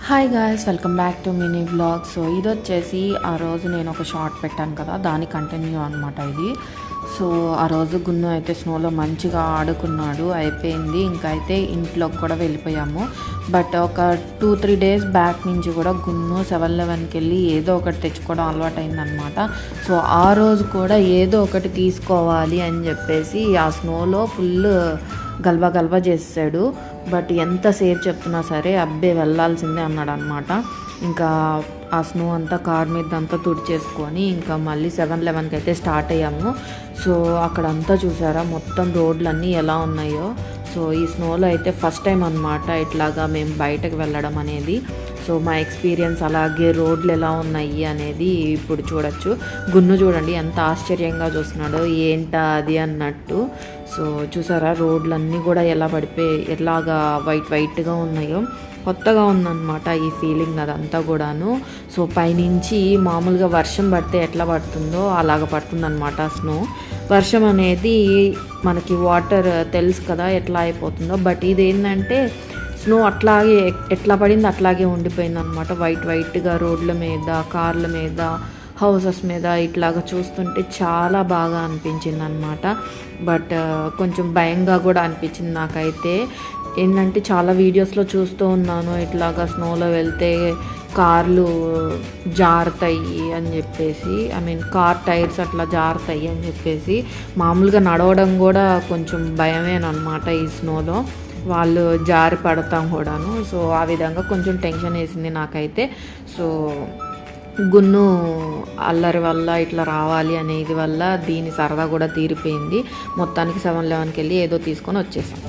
Hi guys, welcome back to mini vlog. So ఇది వచ్చేసి ఆ రోజు నేను ఒక షార్ట్ పెట్టాను కదా, దాని కంటిన్యూ అనమాట ఇది. సో ఆ రోజు గున్ను అయితే స్నోలో మంచిగా ఆడుకున్నాడు, అయిపోయింది. ఇంకా అయితే ఇంట్లోకి కూడా వెళ్ళిపోయాము. బట్ ఒక 2-3 డేస్ బ్యాక్ నుంచి కూడా గున్ను 7-Elevenకి వెళ్ళి ఏదో ఒకటి తెచ్చుకోవడం అలవాటు అయిందనమాట. సో ఆ రోజు కూడా ఏదో ఒకటి తీసుకోవాలి అని చెప్పేసి ఆ స్నోలో ఫుల్ గల్బా చేసాడు. బట్ ఎంతసేపు చెప్తున్నా సరే అబ్బే వెళ్ళాల్సిందే అన్నాడు అనమాట. ఇంకా ఆ స్నో అంతా కార్ మీద అంతా తుడిచేసుకొని ఇంకా మళ్ళీ 7-Elevenకి అయితే స్టార్ట్ అయ్యాము. సో అక్కడంతా చూసారా మొత్తం రోడ్లన్నీ ఎలా ఉన్నాయో. సో ఈ స్నోలో అయితే ఫస్ట్ టైం అనమాట ఇట్లాగా మేము బయటకు వెళ్ళడం అనేది. సో మా ఎక్స్పీరియన్స్, అలాగే రోడ్లు ఎలా ఉన్నాయి అనేది ఇప్పుడు చూడొచ్చు. గున్ను చూడండి ఎంత ఆశ్చర్యంగా చూస్తున్నాడో, ఏంటా అది అన్నట్టు. సో చూసారా రోడ్లన్నీ కూడా ఎలా పడిపోయి ఎలాగా వైట్గా ఉన్నాయో. కొత్తగా ఉందన్నమాట ఈ ఫీలింగ్ అదంతా కూడాను. సో పైనుంచి మామూలుగా వర్షం పడితే ఎట్లా పడుతుందో అలాగ పడుతుందన్నమాట స్నో. వర్షం అనేది మనకి వాటర్ తెలుసు కదా ఎట్లా అయిపోతుందో. బట్ ఇది ఏంటంటే స్నో అట్లాగే ఎట్లా పడింది అట్లాగే ఉండిపోయింది అనమాట. వైట్గా రోడ్ల మీద, కార్ల మీద, హౌసెస్ మీద ఇట్లాగా చూస్తుంటే చాలా బాగా అనిపించింది అనమాట. బట్ కొంచెం భయంగా కూడా అనిపించింది నాకైతే. ఏంటంటే చాలా వీడియోస్లో చూస్తూ ఉన్నాను ఇట్లాగా స్నోలో వెళ్తే కార్లు జారుతాయి అని చెప్పేసి, కార్ టైర్స్ అట్లా జారుతాయి అని చెప్పేసి. మామూలుగా నడవడం కూడా కొంచెం భయమేనమాట ఈ స్నోలో, వాళ్ళు జారి పడతాం కూడాను. సో ఆ విధంగా కొంచెం టెన్షన్ వేసింది నాకైతే. సో గున్ను అల్లరి వల్ల ఇట్లా రావాలి అనేది వల్ల దీని సరదా కూడా తీరిపోయింది. మొత్తానికి 7-Elevenకి వెళ్ళి ఏదో తీసుకొని వచ్చేసాం.